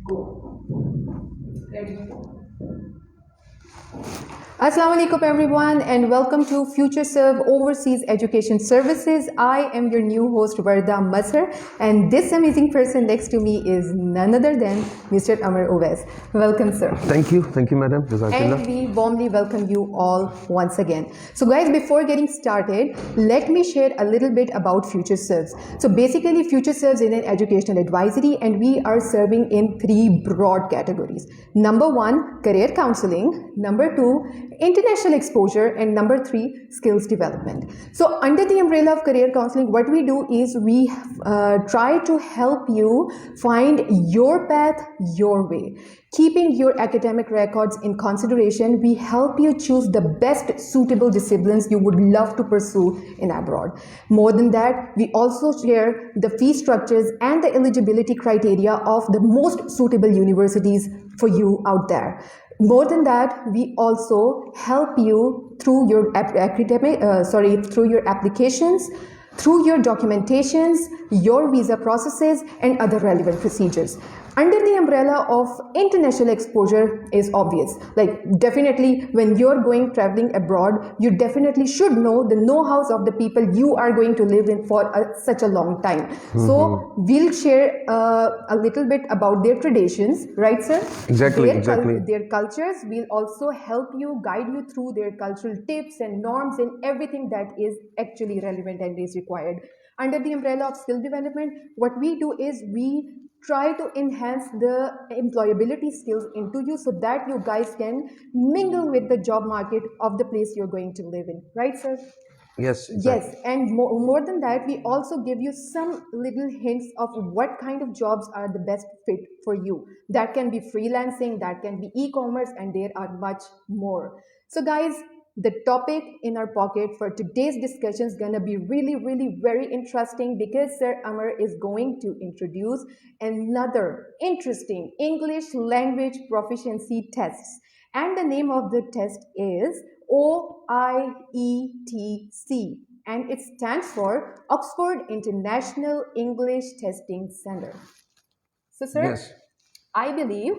Go. Ready. Assalamu alaikum everyone and welcome to FutureServe Overseas Education Services. I am your new host Varda Masar and this amazing person next to me is none other than Mr. Amar Owais. Welcome sir. Thank you madam. And we warmly welcome you all once again. So guys, before getting started, let me share a little bit about FutureServe. So basically FutureServe is an educational advisory and we are serving in three broad categories. Number one, career counseling. Number two, international exposure, and number three, skills development. So under the umbrella of career counseling, what we do is we try to help you find your path, your way. Keeping your academic records in consideration, we help you choose the best suitable disciplines you would love to pursue in abroad. More than that, we also share the fee structures and the eligibility criteria of the most suitable universities for you out there. More than that, we also help you through your through your applications, through your documentations, your visa processes, and other relevant procedures. Under the umbrella of international exposure is obvious. Like definitely when you're traveling abroad, you definitely should know the know-hows of the people you are going to live in for such a long time. Mm-hmm. So we'll share a little bit about their traditions, right sir? Exactly. Their cultures. We'll also help you, guide you through their cultural tips and norms and everything that is actually relevant and is required. Under the umbrella of skill development, what we do is we try to enhance the employability skills into you so that you guys can mingle with the job market of the place you're going to live in. Right, sir? Yes, exactly. Yes, and more than that, we also give you some little hints of what kind of jobs are the best fit for you. That can be freelancing, that can be e-commerce, and there are much more. So guys, the topic in our pocket for today's discussion is going to be really very interesting because Sir Amar is going to introduce another interesting English language proficiency tests. And the name of the test is OIETC, and it stands for Oxford International English Testing Center. So sir, yes. I believe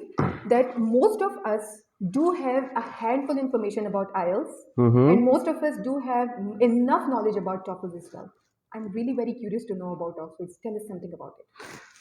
that most of us do have a handful information about IELTS, and most of us do have enough knowledge about TOEFL as well. I'm really very curious to know about TOEFL. Tell us something about it.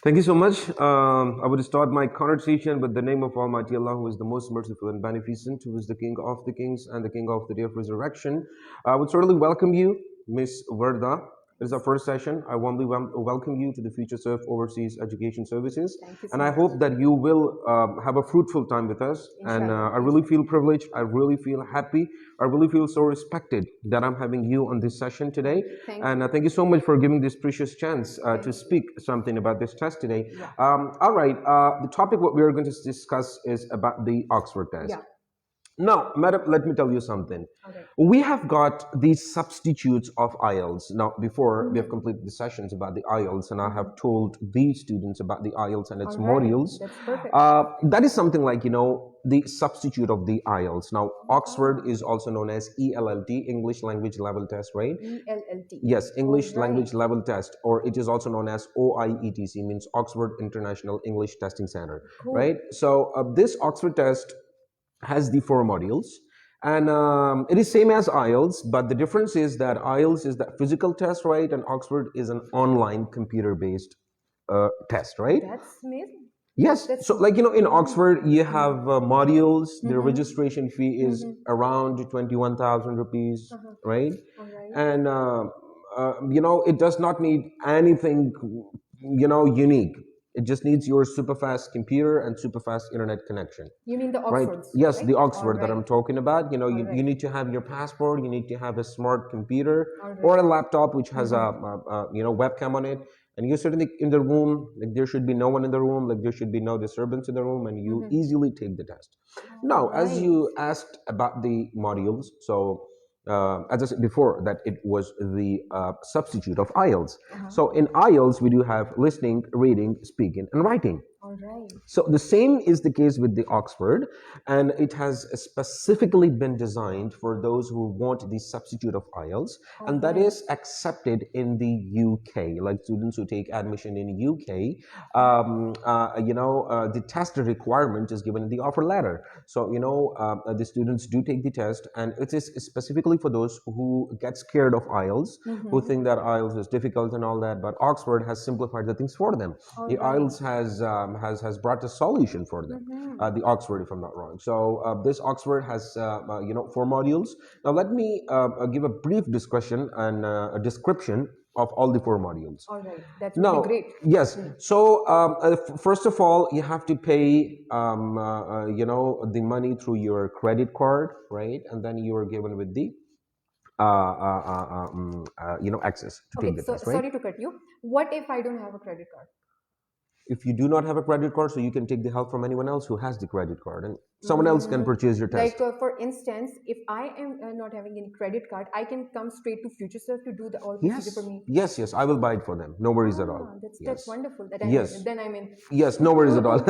Thank you so much. I would start my conversation with the name of Almighty Allah, who is the most merciful and beneficent, who is the King of the Kings and the King of the Day of Resurrection. I would certainly welcome you, Miss Varda. It is our first session. I warmly welcome you to the FutureServe Overseas Education Services. And I hope that you will have a fruitful time with us. And I really feel privileged. I really feel happy. I really feel so respected that I'm having you on this session today. And thank you so much for giving this precious chance to speak something about this test today. Yeah. All right. The topic what we are going to discuss is about the Oxford test. Yeah. Now, madam, let me tell you something. Okay. We have got these substitutes of IELTS. Now, before we have completed the sessions about the IELTS, and I have told these students about the IELTS and its modules. That's perfect. That is something like, you know, the substitute of the IELTS. Now, Oxford is also known as ELLT, English Language Level Test, right? ELLT. Yes, English Language Level Test, or it is also known as OIETC, means Oxford International English Testing Center, right? So this Oxford test has the 4 modules, and it is same as IELTS, but the difference is that IELTS is the physical test, right, and Oxford is an online computer-based test, right? That's amazing. Yes. So like, you know, in Oxford you have modules. The registration fee is around 21,000 rupees, right? And you know, it does not need anything, you know, unique. It just needs your super fast computer and super fast internet connection. You mean the Oxford? Right? Yes, the Oxford that I'm talking about. You know, you need to have your passport. You need to have a smart computer or a laptop which has a you know, webcam on it. And you're certainly in the room. Like there should be no one in the room. Like there should be no disturbance in the room, and you easily take the test. Now, as you asked about the modules, so. As I said before, that it was the substitute of IELTS. So in IELTS, we do have listening, reading, speaking, and writing. All right. So the same is the case with the Oxford, and it has specifically been designed for those who want the substitute of IELTS, and that is accepted in the UK. Like students who take admission in UK, the test requirement is given in the offer letter. So the students do take the test, and it is specifically for those who get scared of IELTS, who think that IELTS is difficult and all that. But Oxford has simplified the things for them. The IELTS has brought a solution for them. The Oxford, if I'm not wrong. So this Oxford has 4 modules. Now let me give a brief discussion and a description of all the 4 modules. All right, that would be great. Yes. So first of all, you have to pay the money through your credit card, right? And then you are given with the access to take the test, right? Sorry to cut you. What if I don't have a credit card? If you do not have a credit card, so you can take the help from anyone else who has the credit card, and someone else can purchase your test. Like for instance, if I am not having any credit card, I can come straight to FutureServe to do the all procedure for me. Yes, I will buy it for them. No worries at all. That's wonderful. Then I'm in. Yes, no worries at all.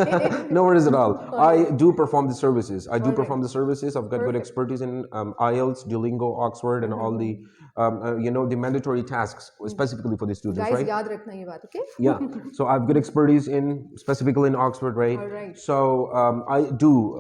No worries at all. I do perform the services. I do perform the services. I've got good expertise in IELTS, Duolingo, Oxford, and all the the mandatory tasks specifically for the students. Guys, right? yaad rakhna ye baat, okay? Yeah. So I've good expertise in specifically in Oxford, right? All right. So I do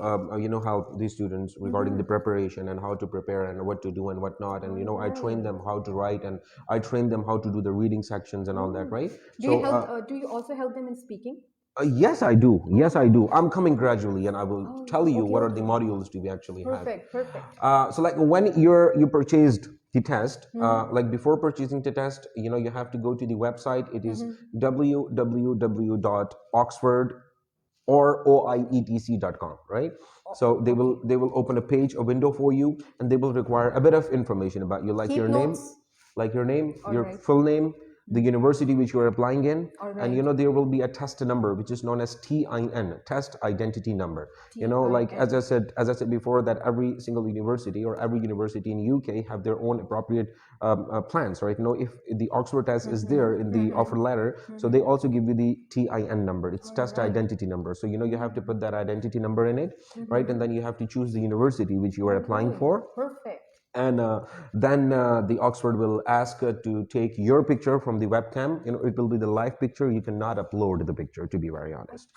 help these students regarding the preparation and how to prepare and what to do and what not, and I train them how to write, and I train them how to do the reading sections and all that, right? Do you also help them in speaking? Yes, I do. Yes, I do. I'm coming gradually, and I will tell you what are the modules do we actually have. Perfect. So like when you purchased the test, like before purchasing the test, you have to go to the website. It is www.oxford or OIETC.com, right? So they will open a page, a window for you, and they will require a bit of information about you, like your name, your full name, the university which you are applying in, and there will be a test number which is known as TIN, test identity number. Like as I said before, that every single university or every university in UK have their own appropriate plans, right? If the Oxford test is there in the offer letter, so they also give you the TIN number. It's test identity number. So you have to put that identity number in it, right? And then you have to choose the university which you are applying for. Perfect. And then the Oxford will ask to take your picture from the webcam. It will be the live picture. You cannot upload the picture, to be very honest.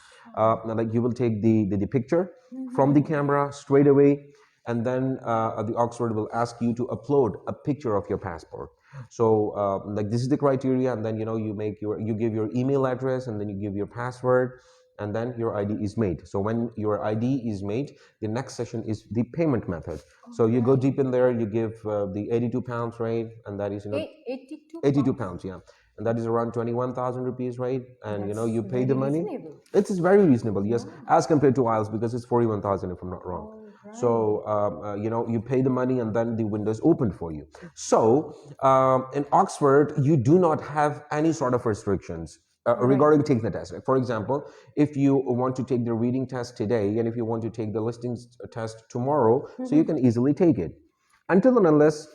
Like you will take the picture from the camera straight away, and then the Oxford will ask you to upload a picture of your passport. So like this is the criteria, and then you give your email address, and then you give your password, and then your ID is made. So when your ID is made, the next session is the payment method. So you go deep in there, you give the £82, right? And that is 82 pounds, yeah. And that is around 21,000 rupees, right? And you pay the money. Reasonable. It is very reasonable, yes, as compared to IELTS, because it's 41,000 if I'm not wrong. So you pay the money, and then the window is open for you. So in Oxford, you do not have any sort of restrictions regarding taking the test. Like for example, if you want to take the reading test today, and if you want to take the listings test tomorrow, so you can easily take it. Until and unless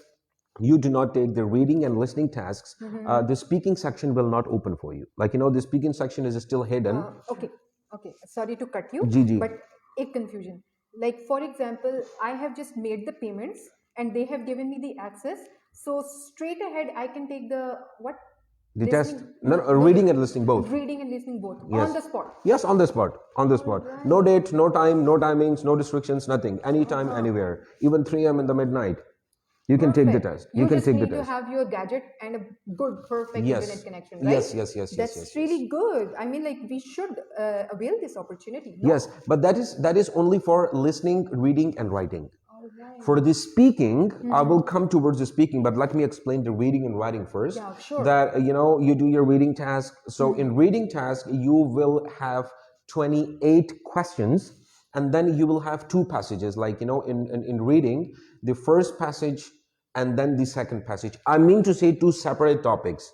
you do not take the reading and listening tasks, the speaking section will not open for you. Like the speaking section is still hidden. Okay. Sorry to cut you, but a confusion. Like for example, I have just made the payments, and they have given me the access. So straight ahead, I can take the what? The test, reading and listening both. Reading and listening both, yes. On the spot. Yes, on the spot. Right. No date, no time, no timings, no restrictions, nothing. Anytime, anywhere. Even 3 a.m. in the midnight. You can take the test. You can take the test. You just need to have your gadget and a good, perfect internet connection, right? Yes. That's really good. I mean, like we should avail this opportunity. No? Yes, but that is only for listening, reading, and writing. For the speaking, I will come towards the speaking, but let me explain the reading and writing first. Yeah, sure. That you do your reading task. So in reading task, you will have 28 questions, and then you will have 2 passages. Like in reading, the first passage and then the second passage. I mean to say 2 separate topics.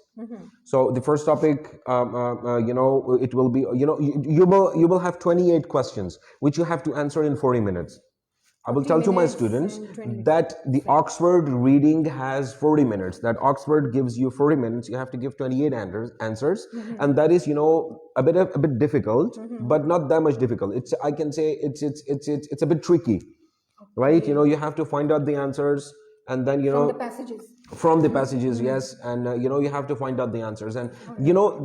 So the first topic, it will be you will have 28 questions which you have to answer in 40 minutes. I will 40 tell to my minutes students and 20 that the Oxford reading has 40 minutes. That Oxford gives you 40 minutes. You have to give 28 answers, and that is, a bit difficult, but not that much difficult. It's, I can say, it's a bit tricky, right? Okay. You have to find out the answers, and then From the passages. from the passages, yes, and you have to find out the answers, and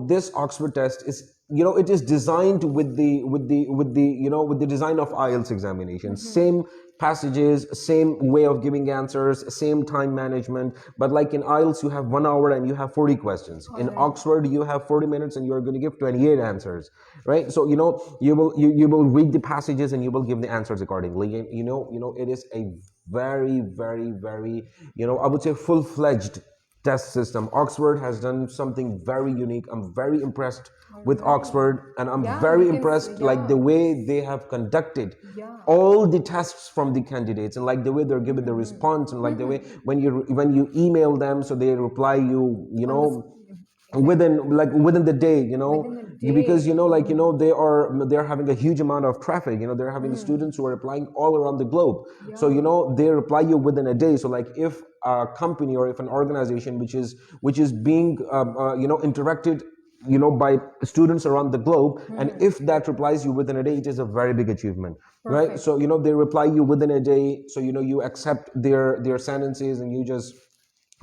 this Oxford test is, it is designed with the design of IELTS examination. Same passages, same way of giving answers, same time management, but like in IELTS you have 1 hour and you have 40 questions. In Oxford you have 40 minutes and you're going to give 28 answers, right? So you will read the passages and you will give the answers accordingly. And it is a very, very, very, I would say, full-fledged test system. Oxford has done something very unique. I'm very impressed with Oxford, and I'm very impressed like the way they have conducted all the tests from the candidates, and like the way they're given the response, and like the way when you email them, so they reply you, within the day, because they're having a huge amount of traffic. They're having students who are applying all around the globe. So they reply you within a day. So like if a company or if an organization which is being interacted by students around the globe, and if that replies you within a day, it is a very big achievement. Right? So they reply you within a day, so you accept their sentences, and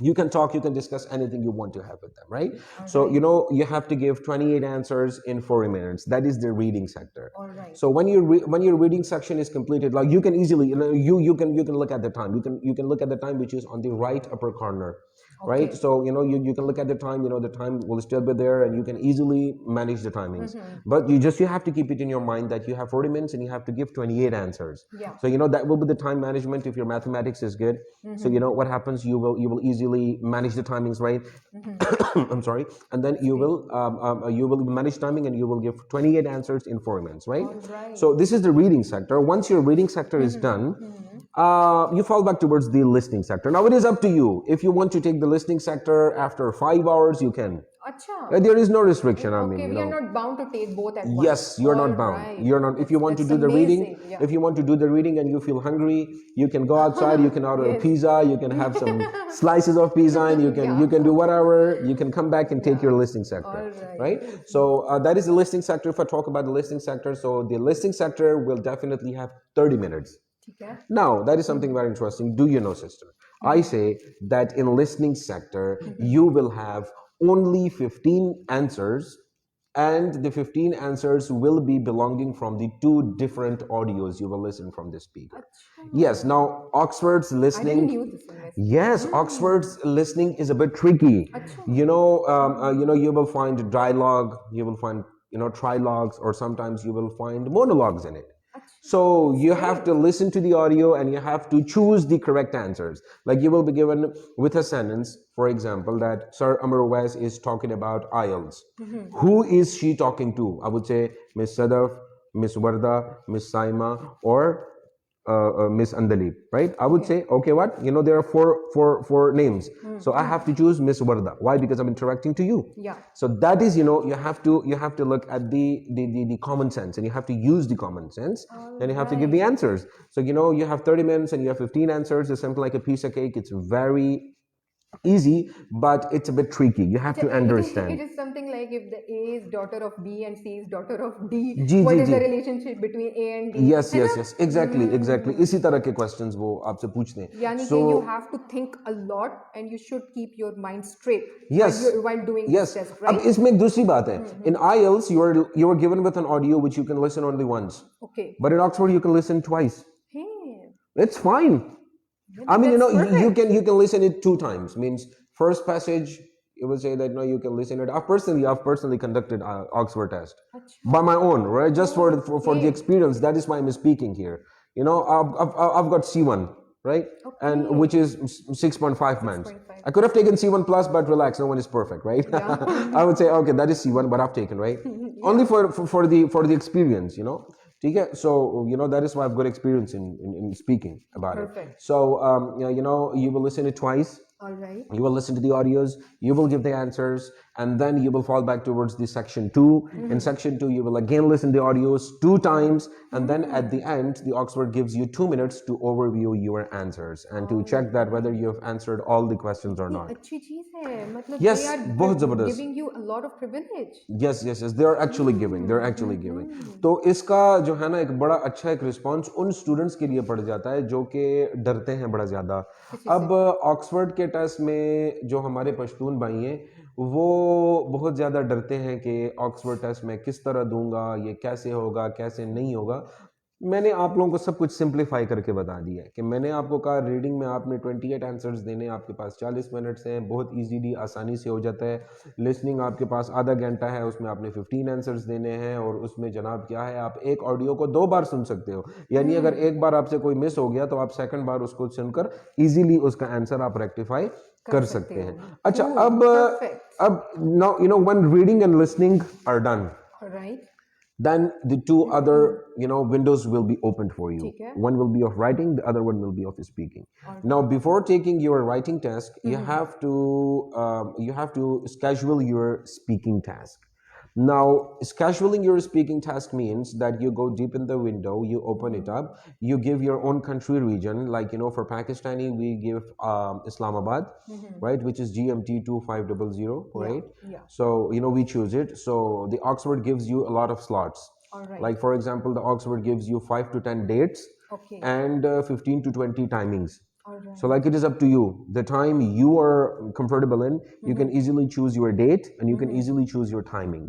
you can talk, you can discuss anything you want to have with them, right? So you have to give 28 answers in 40 minutes. That is the reading sector. So when your reading section is completed, like you can easily, you can look at the time. You can look at the time which is on the right upper corner, right? So you can look at the time. The time will still be there, and you can easily manage the timings. But you have to keep it in your mind that you have 40 minutes and you have to give 28 answers. So that will be the time management if your mathematics is good. So what happens, you will easily manage the timings, right? I'm sorry, and then you will manage timing, and you will give 28 answers in 4 minutes, right? So this is the reading sector. Once your reading sector is done, you fall back towards the listening sector. Now it is up to you. If you want to take the listening sector after 5 hours, you can. There is no restriction. Okay, we are not bound to take both at once. Yes, you're not bound. You're not. If you want to do the reading, if you want to do the reading and you feel hungry, you can go outside. You can order a pizza. You can have some slices of pizza, and you can do whatever. You can come back and take your listening sector, right? So that is the listening sector. If I talk about the listening sector, so the listening sector will definitely have 30 minutes. Now that is something very interesting. Do you know, sister? I say that in listening sector you will have only 15 answers, and the 15 answers will be belonging from the 2 different audios you will listen from the speaker. Yes, now Oxford's listening, yes, Oxford's listening is a bit tricky. You will find dialogue, you will find trilogues, or sometimes you will find monologues in it. So you have to listen to the audio and you have to choose the correct answers. Like you will be given with a sentence, for example, that Sir Amar Wais is talking about IELTS. Who is she talking to? I would say Miss Sadaf, Miss Warda, Miss Saima, or Miss Andali, right? I would say, okay, what? There are four names. So I have to choose Miss Warda. Why? Because I'm interacting to you. So that is, you have to look at the common sense, and you have to use the common sense, and you have to give the answers. So, you have 30 minutes and you have 15 answers. It's simple like a piece of cake. It's very easy, but it's a bit tricky. You have to understand. It is something like if the A is daughter of B and C is daughter of D, what is the relationship between A and D? Yes, exactly. इसी तरह के questions वो आपसे पूछते हैं. यानी कि you have to think a lot and you should keep your mind straight while doing this test, right? अब इसमें एक दूसरी बात है. In IELTS, you are given with an audio which you can listen only once. Okay. But in Oxford, you can listen twice. Hey. It's fine. I mean, you can listen it 2 times. Means first passage, you will say that you can listen it. I've personally conducted Oxford test by my own, right? Just for the experience. That is why I'm speaking here. I've got C1, right? And which is 6.5 months. I could have taken C1 plus, but relax, no one is perfect, right? I would say, okay, that is C1, but I've taken, right? Only for the experience, So that is why I've got experience in speaking about it. So you will listen it twice. All right. You will listen to the audios. You will give the answers, and then you will fall back towards the section 2. In section 2 you will again listen the audios 2 times, and then at the end the Oxford gives you 2 minutes to overview your answers and to check that whether you have answered all the questions or not. अच्छी चीज है मतलब Yes, they are बहुत जबरदस्त. giving you a lot of privilege. Yes, yes, yes, they are actually giving, they're actually giving. तो इसका जो है ना एक बड़ा अच्छा एक रिस्पॉन्स उन स्टूडेंट्स के लिए पड़ जाता है जो कि डरते हैं बड़ा ज़्यादा. अब ऑक्सफोर्ड के टेस्ट में जो हमारे पश्तून भाई हैं वो बहुत ज़्यादा डरते हैं कि ऑक्सफोर्ड टेस्ट में किस तरह दूंगा, ये कैसे होगा कैसे नहीं होगा. मैंने आप लोगों को सब कुछ सिंप्लीफाई करके बता दिया है कि मैंने आपको कहा रीडिंग में आपने 28 आंसर्स देने, आपके पास 40 मिनट्स हैं, बहुत इजीली आसानी से हो जाता है. लिसनिंग आपके पास आधा घंटा है, उसमें आपने 15 आंसर्स देने हैं, और उसमें जनाब क्या है आप एक ऑडियो को 2 बार सुन सकते हो. यानी अगर एक बार आपसे कोई मिस हो गया तो आप सेकंड बार उसको सुनकर इजीली उसका आंसर आप रेक्टिफाई कर सकते हैं. अच्छा, अब now you know when reading and listening are done, Right. then the 2 other windows will be opened for you. One will be of writing, the other one will be of speaking. Now before taking your writing test, you have to schedule your speaking task. Now scheduling your speaking task means that you go deep in the window, you open it up, you give your own country region, like for Pakistani we give Islamabad, right, which is GMT 2500, right? Yeah. So we choose it. So the Oxford gives you a lot of slots. Like for example, the Oxford gives you 5 to 10 dates, and 15 to 20 timings. So like it is up to you. The time you are comfortable in, you can easily choose your date, and you can easily choose your timing.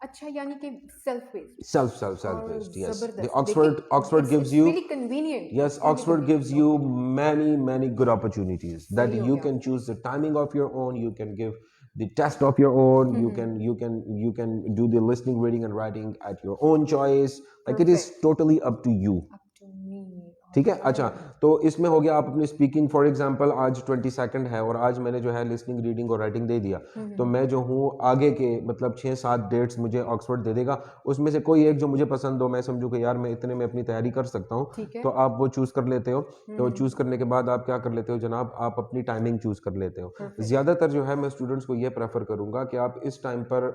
अच्छा, यानी कि self based. Self based. Yes. The Oxford gives you. Really convenient. Yes, Oxford gives you many good opportunities that you can choose the timing of your own. You can give the test of your own. You can do the listening, reading, and writing at your own choice. Like it is totally up to you. Up to me. ठीक है. अच्छा, तो इसमें हो गया आप अपनी speaking. For example आज 22 है और आज मैंने जो है लिसनिंग, रीडिंग और राइटिंग दे दिया, तो मैं जो हूँ आगे के मतलब 6-7 डेट्स मुझे ऑक्सफोर्ड दे देगा. उसमें से कोई एक जो मुझे पसंद हो, मैं समझू कि यार मैं इतने में अपनी तैयारी कर सकता हूँ, तो आप वो चूज़ कर लेते हो. तो चूज़ करने के बाद आप क्या कर लेते हो जनाब, आप अपनी टाइमिंग चूज़ कर लेते हो. ज़्यादातर जो है मैं स्टूडेंट्स को ये प्रेफर करूँगा कि आप इस टाइम पर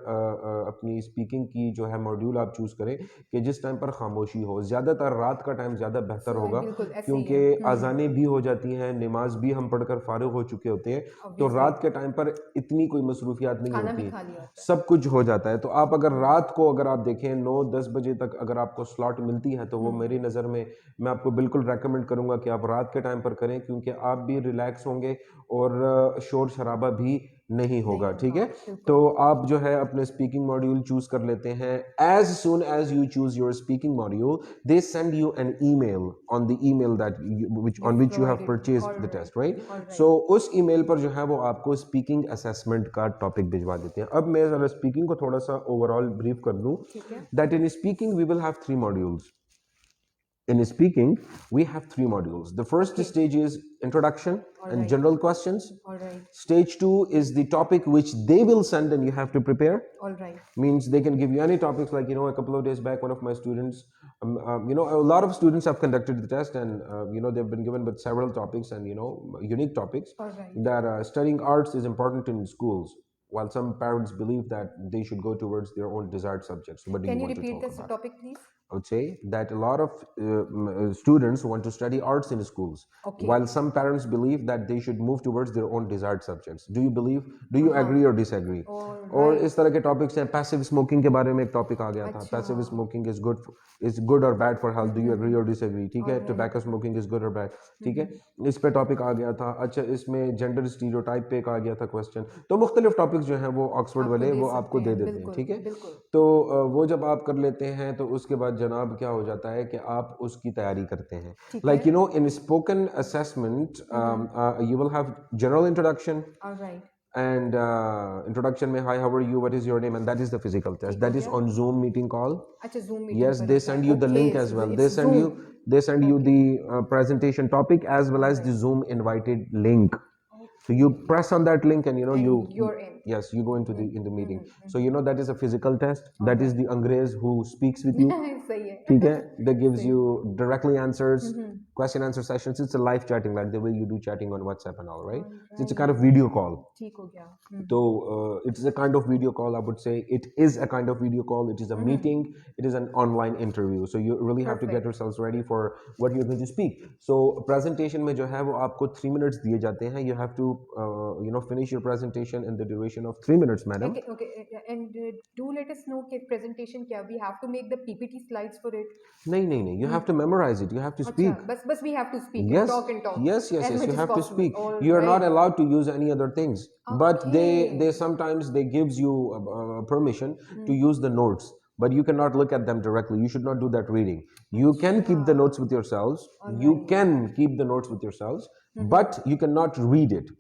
अपनी स्पीकिंग की जो है मॉड्यूल आप चूज़ करें कि जिस टाइम पर खामोशी हो. ज़्यादातर रात का टाइम ज़्यादा बेहतर होगा, क्योंकि अजानें भी हो जाती हैं, नमाज भी हम पढ़कर फारिग हो चुके होते हैं, तो रात के टाइम पर इतनी कोई मसरूफियात नहीं होती, सब कुछ हो जाता है. तो आप अगर रात को अगर आप देखें 9-10 बजे तक अगर आपको स्लॉट मिलती है, तो वो मेरी नज़र में मैं आपको बिल्कुल रेकमेंड करूंगा कि आप रात के टाइम पर करें, क्योंकि आप भी रिलैक्स होंगे और शोर शराबा भी नहीं होगा. ठीक है. तो आप जो है अपने स्पीकिंग मॉड्यूल चूज कर लेते हैं. As soon as you choose your speaking module, they send you an email on the email that on which you have purchased the test, right? So उस ईमेल पर जो है वो आपको स्पीकिंग असेसमेंट का टॉपिक भिजवा देते हैं. अब मैं जरा स्पीकिंग को थोड़ा सा ओवरऑल ब्रीफ कर दूं. That in speaking we will have 3 modules. In speaking, we have 3 modules. The first stage is introduction and general questions. Stage 2 is the topic which they will send and you have to prepare. Means they can give you any topics, like a couple of days back one of my students, a lot of students have conducted the test, and they've been given with several topics and unique topics. That studying arts is important in schools, while some parents believe that they should go towards their own desired subjects. What do Can you you want to repeat talk this about? topic, please? I would say that a lot of students want to study arts in schools, while some parents believe that they should move towards their own desired subjects. Do you agree or disagree? और इस तरह के topics हैं. Passive smoking के बारे में एक topic आ गया था. पैसिव स्मोकिंग इज गुड और bad for health. Do you agree और डिसएग्री? ठीक है. टोबैको स्मोकिंग इज गुड और बैड. ठीक है. इस पे टॉपिक आ गया था. अच्छा, इसमें जेंडर स्टीरियोटाइप पे एक आ गया था क्वेश्चन. तो मुख्तलिफ टॉपिक्स जो हैं वो ऑक्सफोर्ड वाले वो आपको दे देते हैं. ठीक है. तो वो जब आप कर लेते हैं तो उसके बाद जनाब क्या हो जाता है कि आप उसकी तैयारी करते हैं. Like in spoken assessment you will have general introduction. And introduction mein, hi, how are you, what is your name, and that is the physical test. That is on Zoom meeting call. Zoom meeting. Yes, they send you the link as well. They send you the presentation topic as well as the Zoom invited link. So you press on that link and you're in. Yes, you go into the in the meeting. So you know that is a physical test. That is the Angrez who speaks with you. सही है ठीक है? That gives you directly answers, question answer sessions. It's a live chatting, like the way you do chatting on WhatsApp and all, right? So it's a kind of video call. ठीक हो गया So it is a kind of video call. I would say it is a kind of video call. It is a meeting. It is an online interview. So you really have to get yourselves ready for what you're going to speak. So presentation में जो है वो आपको 3 minutes दिए जाते हैं. You have to finish your presentation in the duration of 3 minutes, madam. okay and do let us know कि presentation क्या we have to make the PPT slides for it नहीं. You have to memorize it. You have to speak. अच्छा बस we have to speak Yes. talk and talk Yes. as much You as have to possible. speak. All You are not right. allowed to use any other things. But Okay. they sometimes they gives you permission to use the notes. But you cannot look at them directly. You should not do that reading. You can keep the notes with yourselves. You can keep the notes with yourselves, but you cannot read it.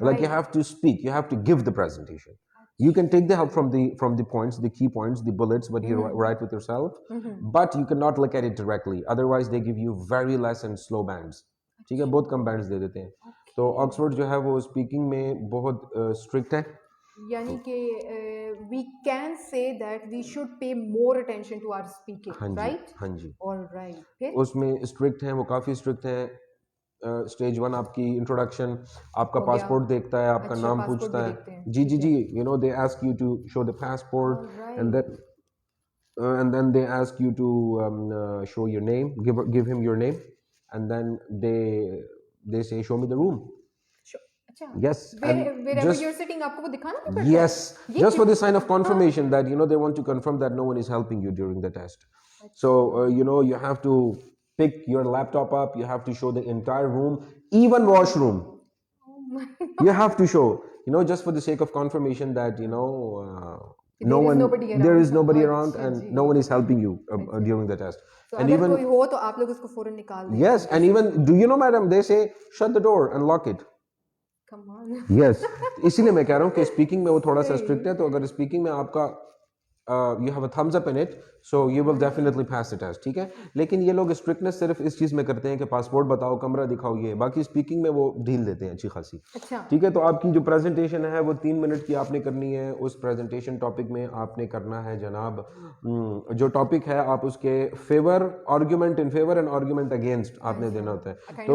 Like you have to speak. You have to give the presentation. You can take the help from the points, the key points, the bullets, what you write with yourself, but you cannot look at it directly. Otherwise, they give you very less and slow bands. ठीक है, बहुत कम bands दे देते हैं. तो Oxford जो है वो speaking में बहुत स्ट्रिक्ट है. यानी कि we can say that we should pay more attention to our speaking, right? हाँ जी. All right. फिर उसमें स्ट्रिक्ट हैं, वो काफ़ी स्ट्रिक्ट हैं. स्टेज 1 आपकी इंट्रोडक्शन, आपका हो गया. पासपोर्ट देखता है, आपका अच्छा, नाम passport पूछता भी है. देखते हैं. जी. You know, they ask you to show the passport, All and then they ask you to show your name, give him your name, and then they say show me the room. अच्छा Yes, and wherever just you're sitting आपको वो दिखाना भी पड़ता है yes, just for the sign of confirmation that they want to confirm that no one is helping you during the test. So you have to pick your laptop up. You have to show the entire room, even washroom. Oh my You have to show, just for the sake of confirmation that there is nobody around and no one is helping you during the test. So And अगर even कोई हो तो आप लोग उसको फौरन निकाल दें. yes, and even do you know, madam, they say shut the door and lock it. Come on. Yes, इसीलिए मैं कह रहा हूँ कि स्पीकिंग में वो थोड़ा सा स्ट्रिक्ट है. तो अगर स्पीकिंग में आपका you have a thumbs up in it, so you will definitely pass the test. ठीक है, लेकिन ये लोग स्ट्रिक्टनेस सिर्फ इस चीज़ में करते हैं कि पासपोर्ट बताओ, कमरा दिखाओ, ये बाकी स्पीकिंग में वो ढील देते हैं अच्छी खासी. अच्छा. ठीक है, तो आपकी जो प्रेजेंटेशन है वो 3 मिनट की आपने करनी है. उस प्रेजेंटेशन टॉपिक में आपने करना है जनाब, जो टॉपिक है आप उसके favour, argument in favour and argument against आपने देना होता है. तो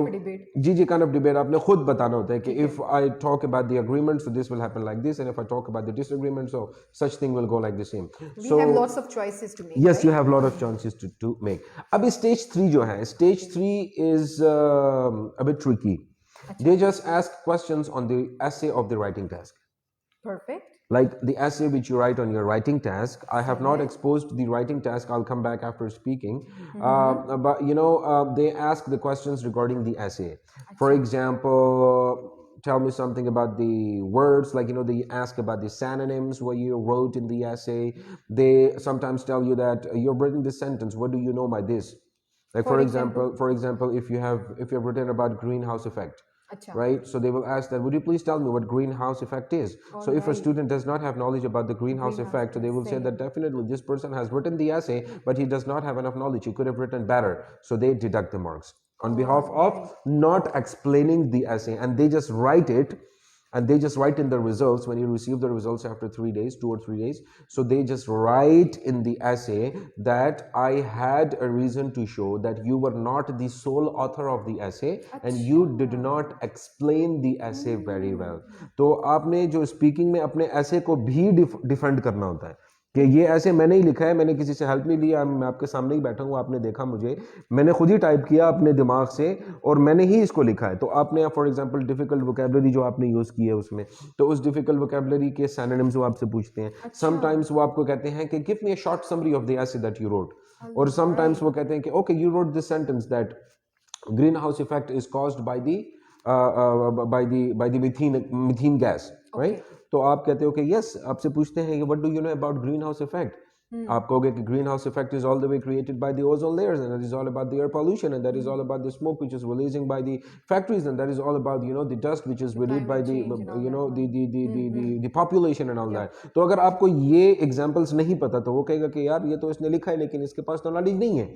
जी काइंड ऑफ डिबेट आपने खुद बताना होता है कि if I talk about the agreement so this will happen like this, and if I talk about the disagreement so such thing will go like the same. We have lots of choices to make. Yes, right? you have lot of chances to make. अभी stage 3 जो है, stage 3 is a bit tricky. They just ask questions on the essay of the writing task. Perfect. Like the essay which you write on your writing task. I have not exposed the writing task. I'll come back after speaking. But they ask the questions regarding the essay. For example, tell me something about the words, like they ask about the synonyms, what you wrote in the essay. They sometimes tell you that you've written this sentence, what do you know by this? Like for example, if you have written about greenhouse effect, right? So they will ask that, would you please tell me what greenhouse effect is? So if a student does not have knowledge about the greenhouse effect, they will say that definitely this person has written the essay, but he does not have enough knowledge, he could have written better, so they deduct the marks on behalf of not explaining the essay, and they just write it, and they just write in the results when you receive the results after 3 days, 2 or 3 days. So they just write in the essay that I had a reason to show that you were not the sole author of the essay and you did not explain the essay very well. तो आपने जो speaking में अपने essay को भी defend करना होता है कि ये ऐसे मैंने ही लिखा है, मैंने किसी से हेल्प नहीं लिया, मैं आपके सामने ही बैठा हूँ, आपने देखा मुझे, मैंने खुद ही टाइप किया अपने दिमाग से और मैंने ही इसको लिखा है. तो आपने फॉर एग्जांपल डिफिकल्ट वोकैबुलरी जो आपने यूज़ की है उसमें, तो उस डिफिकल्ट वोकैबुलरी के सिनोनिम्स वो आपसे पूछते हैं. समटाइम्स वो आपको कहते हैं कि give me a short summary of the essay that you wrote, और समटाइम्स वो कहते हैं कि okay you wrote this sentence that green house effect is caused by the methane gas, right? तो आप कहते हो कि यस, आपसे पूछते हैं कि what do you know about green house effect. आप कहोगे कि green house effect is all the way created by the ozone layers, and that is all about the air pollution, and that is all about the smoke which is releasing by the factories, and that is all about the dust which is released by the population and all that. तो अगर आपको ये examples नहीं पता तो वो कहेगा कि यार ये तो इसने लिखा है लेकिन इसके पास तो नॉलेज नहीं है.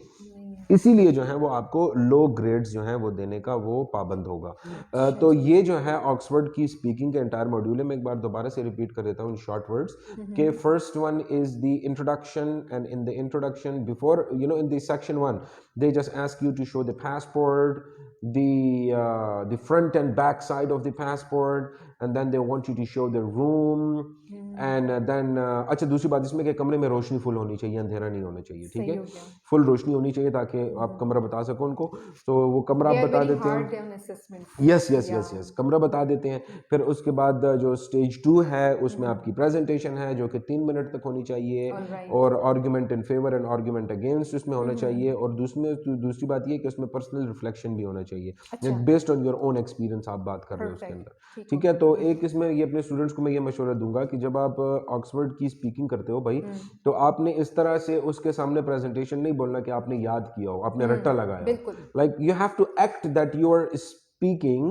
इसीलिए जो है वो आपको लो ग्रेड्स जो है वो देने का वो पाबंद होगा। तो ये जो है ऑक्सफोर्ड की स्पीकिंग के एंटायर मॉड्यूल है। मैं एक बार दोबारा से रिपीट कर देता हूँ इन शॉर्ट वर्ड्स के first one is the introduction, and in the introduction before in the section 1 they just ask you to show the passport, the front and back side of the passport, and then they want you to show the room, and then अच्छा दूसरी बात इसमें कि कमरे में रोशनी full होनी चाहिए, अंधेरा नहीं होना चाहिए, ठीक है, फुल रोशनी होनी चाहिए ताकि आप कमरा बता सको उनको। तो वो कमरा आप बता देते हैं, यस यस यस यस, कमरा बता देते हैं। फिर उसके बाद जो स्टेज 2 है उसमें आपकी प्रेजेंटेशन है जो कि 3 मिनट तक होनी चाहिए, और argument in favour and argument against उसमें होना चाहिए, और दूसरी बात ये कि उसमें पर्सनल रिफ्लेक्शन भी होना चाहिए, based on your own experience आप बात कर रहे हो उसके अंदर, ठीक है। तो एक इसमें ये अपने स्टूडेंट्स को मैं ये मशवरा दूंगा कि जब आप ऑक्सफोर्ड की स्पीकिंग करते हो भाई, तो आपने इस तरह से उसके सामने प्रेजेंटेशन नहीं बोलना कि आपने याद किया हो, आपने रट्टा लगाया, like you have to act that you are speaking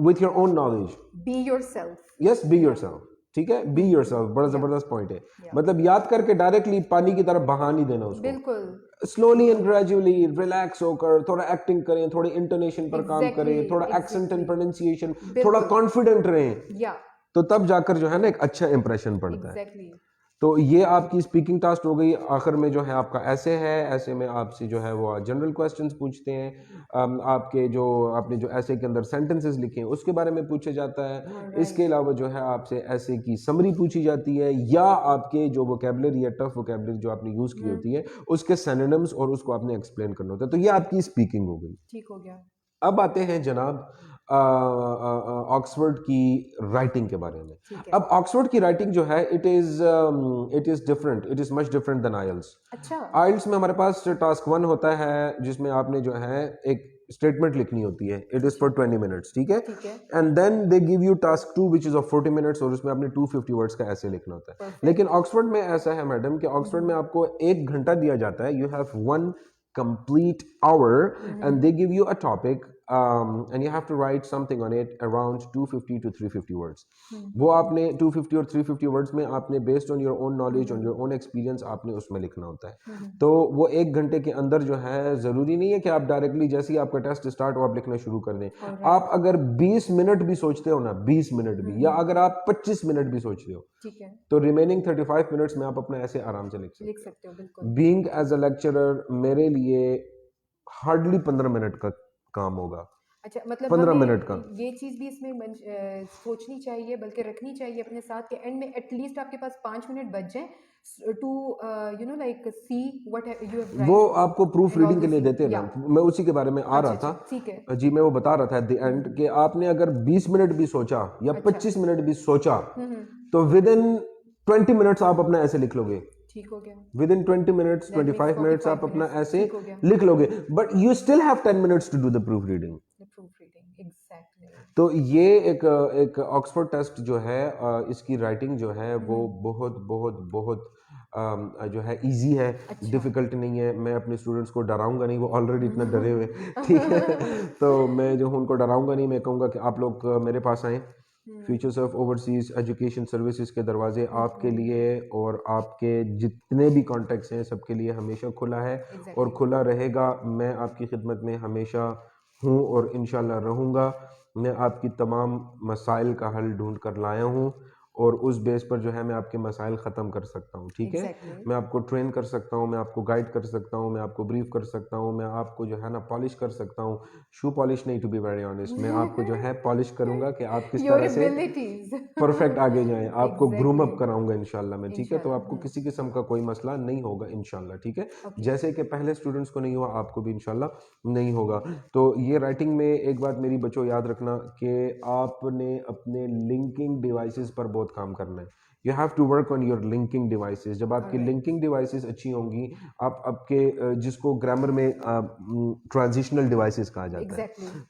with your own knowledge, be yourself, yes be yourself, ठीक है, बी योरसेल्फ, बड़ा जबरदस्त पॉइंट है। मतलब याद करके डायरेक्टली पानी की तरफ बहा नहीं देना उसको, बिल्कुल स्लोली एंड ग्रेजुअली रिलैक्स होकर थोड़ा एक्टिंग करें, थोड़े इंटोनेशन पर काम करें, थोड़ा एक्सेंट एंड प्रोनाउंसिएशन, थोड़ा कॉन्फिडेंट रहें, तो तब जाकर जो है ना एक अच्छा इंप्रेशन पड़ता है। तो ये आपकी स्पीकिंग टास्क हो गई। आखिर में जो है आपका ऐसे है, ऐसे में आपसे जो है वो जनरल क्वेश्चंस पूछते हैं, आपके जो आपने जो ऐसे के अंदर सेंटेंसेस लिखे हैं उसके बारे में पूछा जाता है। इसके अलावा जो है आपसे ऐसे की समरी पूछी जाती है, या आपके जो वोकैबुलरी या टफ वोकैबुलरी जो आपने यूज की होती है उसके सिनोनिम्स और उसको आपने एक्सप्लेन करना होता है। तो ये आपकी स्पीकिंग हो गई, ठीक हो गया। अब आते हैं जनाब ऑक्सफोर्ड की राइटिंग के बारे में। अब ऑक्सफोर्ड की राइटिंग जो है it is different, it is much different than IELTS. अच्छा, आईएलट्स में हमारे पास टास्क 1 होता है जिसमें आपने जो है एक स्टेटमेंट लिखनी होती है, इट इज फॉर 20 मिनट्स, ठीक है, and then they give you task 2 which is of 40 minutes, और उसमें आपने 250 वर्ड्स का ऐसे लिखना होता है। लेकिन ऑक्सफोर्ड में ऐसा है मैडम कि ऑक्सफोर्ड में आपको 1 घंटा दिया जाता है, you have 1 complete hour, and they give you a topic, and you have to write something on it around 250 to 350 words. वो आपने 250 और 350 words में आपने based on your own knowledge, on your own experience आपने उसमें लिखना होता है। तो वो 1 घंटे के अंदर जो है ज़रूरी नहीं है कि आप डायरेक्टली जैसे ही आपका टेस्ट स्टार्ट हो आप लिखना शुरू कर दें। आप अगर 20 मिनट भी सोचते हो ना, 20 मिनट भी, या अगर आप 25 मिनट भी सोचते हो, ठीक है, तो रिमेनिंग 35 मिनट्स में आप अपना ऐसे आराम से लिख सकते हो। बिल्कुल, बीइंग एज अ लेक्चरर मेरे लिए हार्डली 15 मिनट का काम होगा। अच्छा, मतलब 15 मिनट का ये चीज भी इसमें सोचनी चाहिए, बल्कि रखनी चाहिए अपने साथ के एंड में एटलीस्ट आपके पास 5 मिनट बच जाए to like see what you have right. वो आपको प्रूफ रीडिंग के लिए देते हैं ना, मैं उसी के बारे में आ रहा था, ठीक है जी, मैं वो बता रहा था एट द एंड कि आपने अगर 20 मिनट भी सोचा या 25 मिनट भी सोचा, तो विद इन 20 मिनट्स आप अपना ऐसे लिख लोगे, ठीक हो गया। विद इन 20 मिनट्स 25 मिनट्स आप अपना ऐसे लिख लोगे, but you still have 10 minutes to do the proof reading. तो ये एक ऑक्सफोर्ड टेस्ट जो है इसकी राइटिंग जो है वो बहुत बहुत बहुत जो है इजी है, डिफिकल्ट नहीं है। मैं अपने स्टूडेंट्स को डराऊंगा नहीं, वो ऑलरेडी इतना डरे हुए, ठीक है। तो मैं जो हूँ उनको डराऊंगा नहीं, मैं कहूँगा कि आप लोग मेरे पास आएँ। Futures of overseas education services के दरवाजे आपके लिए और आपके जितने भी कॉन्टैक्ट्स हैं सबके लिए हमेशा खुला है और खुला रहेगा। मैं आपकी खिदमत में हमेशा हूँ और इंशाल्लाह रहूँगा। मैं आपकी तमाम मसाइल का हल ढूंढ कर लाया हूँ और उस बेस पर जो है मैं आपके मसाइल ख़त्म कर सकता हूँ, ठीक है। मैं आपको ट्रेन कर सकता हूँ, मैं आपको गाइड कर सकता हूँ, मैं आपको ब्रीफ कर सकता हूँ, मैं आपको जो है ना पॉलिश कर सकता हूँ। शू पॉलिश नहीं, टू बी वेरी ऑनेस्ट, मैं आपको जो है पॉलिश करूँगा कि आप किस तरह से परफेक्ट आगे जाएं, आपको ग्रूम अप कराऊंगा इंशाल्लाह मैं, ठीक है। तो आपको किसी किस्म का कोई मसला नहीं होगा इंशाल्लाह, ठीक है। जैसे कि पहले स्टूडेंट्स को नहीं हुआ आपको भी इंशाल्लाह नहीं होगा। तो ये राइटिंग में एक बात मेरी बच्चों याद रखना कि आपने अपने लिंकिंग डिवाइसेस पर बहुत काम करना है। You have to work on your linking devices. जब आपकी लिंकिंग डिवाइसेस अच्छी होंगी, आप आपके जिसको ग्रामर में ट्रांजिशनल डिवाइसेस कहा जाता है,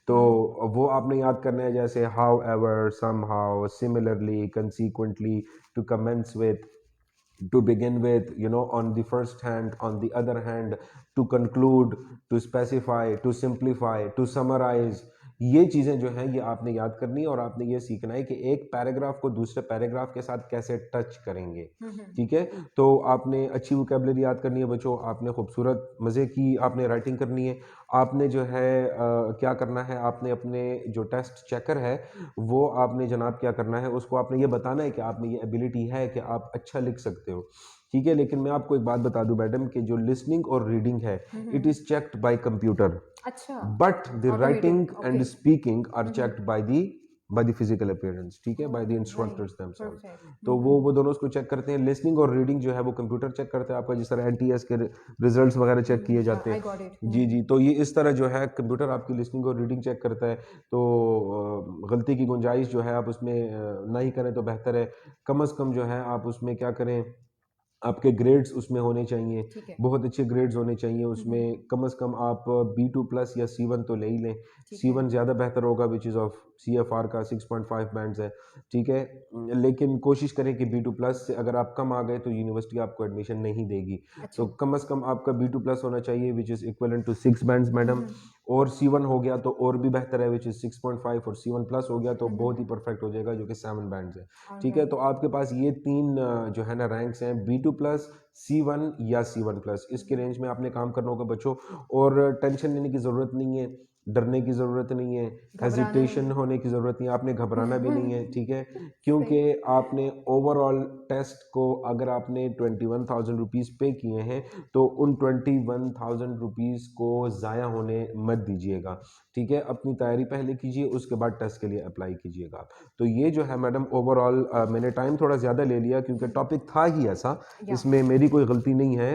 तो वो आपने याद करना है, जैसे however, somehow, similarly, consequently, to commence with, to begin with, on the first hand, on the other hand, to conclude, to specify, to simplify, to summarize, ये चीज़ें जो हैं ये आपने याद करनी है और आपने ये सीखना है कि एक पैराग्राफ को दूसरे पैराग्राफ के साथ कैसे टच करेंगे। ठीक है, तो आपने अच्छी वोकेबलरी याद करनी है बच्चों, आपने खूबसूरत मज़े की आपने राइटिंग करनी है। आपने जो है क्या करना है, आपने अपने जो टेस्ट चेकर है वो आपने जनाब क्या करना है, उसको आपने ये बताना है कि आप में ये एबिलिटी है कि आप अच्छा लिख सकते हो। ठीक है, लेकिन मैं आपको एक बात बता दूं मैडम कि जो लिसनिंग और रीडिंग है it is checked by computer, अच्छा, but the writing automated, and okay. Speaking are checked by the physical appearance. ठीक है, by the right, instructors themselves. Perfect. तो वो दोनों उसको चेक करते हैं। लिसनिंग और रीडिंग जो है वो कंप्यूटर चेक करता है आपका, जिस तरह एनटीएस के रिजल्ट्स वगैरह चेक किए या जाते आई हैं। Got it. जी जी, तो ये इस तरह जो है कंप्यूटर आपकी लिसनिंग और रीडिंग चेक करता है। तो गलती की गुंजाइश जो है आप उसमें ना ही करें तो बेहतर है। कम अज़ कम जो है आप उसमें क्या करें, आपके ग्रेड्स उसमें होने चाहिए, ठीक है। बहुत अच्छे ग्रेड्स होने चाहिए उसमें। कम से कम आप B2+ या C1 तो ले ही लें। ठीक है। C1 ज़्यादा बेहतर होगा, विच इज़ ऑफ CFR का 6.5 बैंड्स है। ठीक है, लेकिन कोशिश करें कि B2+ से अगर आप कम आ गए तो यूनिवर्सिटी आपको एडमिशन नहीं देगी। अच्छा। तो कम से कम आपका B2+ होना चाहिए, which is equivalent to 6 bands madam. और C1 हो गया तो और भी बेहतर है, विच इज़ 6.5, और C1+ हो गया तो बहुत ही परफेक्ट हो जाएगा, जो कि 7 बैंड्स है। ठीक है, तो ऑलराइट। आपके पास ये तीन जो है ना रैंक्स हैं, B2+, C1 या C1+। इसके रेंज में आपने काम करना होगा बच्चों। और टेंशन लेने की ज़रूरत नहीं है, डरने की ज़रूरत नहीं है, घबराना हेजिटेशन नहीं है। होने की ज़रूरत नहीं है, आपने घबराना भी नहीं है। ठीक है, सही। क्योंकि आपने ओवरऑल टेस्ट को अगर आपने 21,000 रुपीज़ पे किए हैं तो उन 21,000 रुपीज़ को ज़ाया होने मत दीजिएगा। ठीक है, अपनी तैयारी पहले कीजिए, उसके बाद टेस्ट के लिए अप्लाई कीजिएगा। तो ये जो है मैडम ओवरऑल मैंने टाइम थोड़ा ज़्यादा ले लिया क्योंकि टॉपिक था ही ऐसा, या इसमें मेरी कोई गलती नहीं है।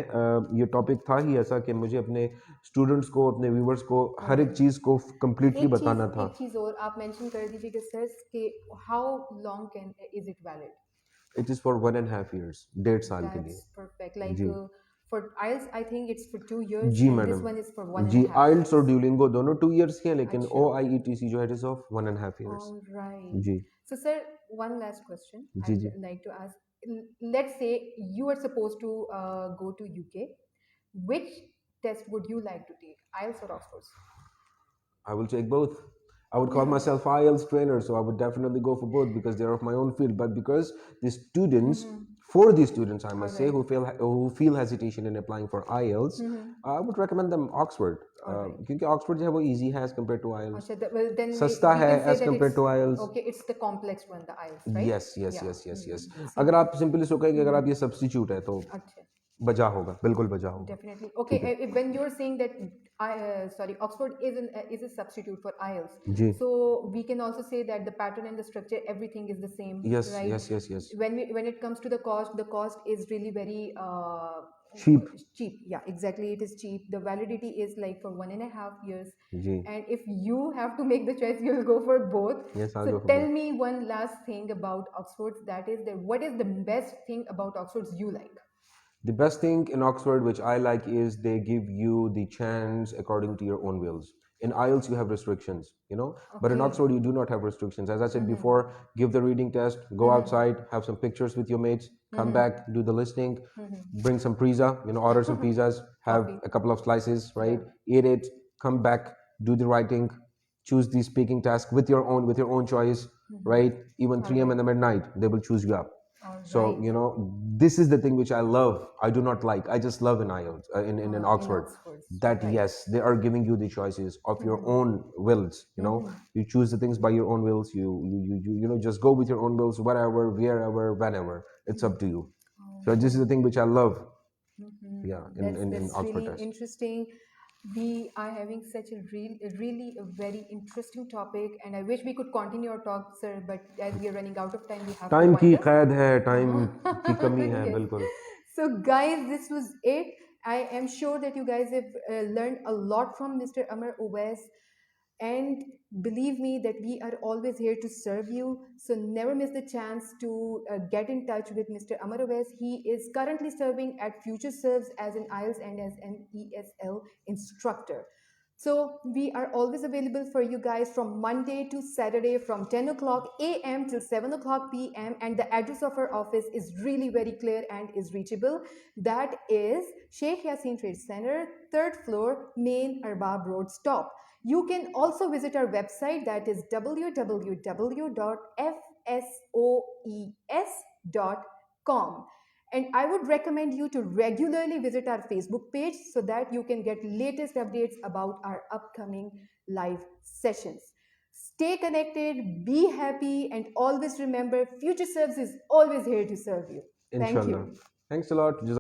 ये टॉपिक था ही ऐसा कि मुझे अपने स्टूडेंट्स को, अपने व्यूवर्स को हर एक चीज़ को कंप्लीटली बताना था। एक चीज और आप मेंशन कर दीजिए कि सर कि how long can is it valid? It is for 1.5 years, 1.5 साल के लिए। दैट्स परफेक्ट, लाइक जी for IELTS I think it's for 2 years जी and this madam. One is for one and जी, हाफ आइल्स और years Duolingo दोनों 2 years के हैं, लेकिन अच्छा, OIETC जो है it is of 1.5 years। all right. जी So, sir, one last question जी I'd जी। like to ask. Let's say you are supposed to go to UK. Which test would you like to take, IELTS or Oxford? I will take both. I would call myself IELTS trainer, so I would definitely go for both because they're of my own field. But because the students, for the students, I All must say, right. who feel hesitation in applying for IELTS, I would recommend them Oxford. All right. क्योंकि Oxford जो है वो easy है as compared to IELTS, Acha, well, then सस्ता we है can say as that compared it's to IELTS. okay. It's the complex one, the IELTS, right? Yes yes Yeah. Yes yes yes. See, अगर आप simply so कहेंगे, अगर आप ये substitute है तो acha, बजा होगा, बिल्कुल बजा होगा। definitely. Okay, ठीक है when you're saying that sorry, Oxford is a substitute for IELTS, जी। so we can also say that the pattern and the structure, everything is the same, yes right? Yes yes yes. When it comes to the cost is really very cheap. cheap. Yeah, exactly. It is cheap. The validity is like for 1.5 years. जी। And if you have to make the choice, you'll go for both. Yes, I So go for tell both. me one last thing about Oxfords. That is that what is the best thing about Oxfords you like? The best thing in Oxford, which I like, is they give you the chance according to your own wills. In IELTS, you have restrictions, but in Okay. Oxford, you do not have restrictions. As I said before, give the reading test, go outside, have some pictures with your mates, come back, do the listening, bring some pizza, order some pizzas, have Coffee. a couple of slices, Yeah. right? Eat it, come back, do the writing, choose the speaking task with your own choice, right? Even All 3 a.m. right. in the midnight, they will choose you up. All So, right. this is the thing which I love. I do not like. I just love in IELTS, in In Oxford, Oxfords. All that right. yes, they are giving you the choices of your own wills. You choose the things by your own wills. You just go with your own wills, whatever, wherever, whenever. It's up to you. All So this is the right. thing which I love. Yeah, in That's Oxford really test. interesting. We are having such really a very interesting topic, and I wish we could continue our talk, sir. But as we are running out of time, we have to time wind की up. कैद है, time की कमी है, Yes. बिल्कुल। So, guys, this was it. I am sure that you guys have learned a lot from Mr. Amar Owais. And believe me that we are always here to serve you. So never miss the chance to get in touch with Mr. Amar Owais. He is currently serving at Future Serves as an IELTS and as an ESL instructor. So we are always available for you guys from Monday to Saturday from 10 o'clock a.m. till 7 o'clock p.m. And the address of our office is really very clear and is reachable. That is Sheikh Yaseen Trade Center, third floor, main Arbab Road stop. You can also visit our website, that is www.fsoes.com. And I would recommend you to regularly visit our Facebook page so that you can get latest updates about our upcoming live sessions. Stay connected, be happy, and always remember Future Serves is always here to serve you. Thank Inshallah. you. Thanks a lot.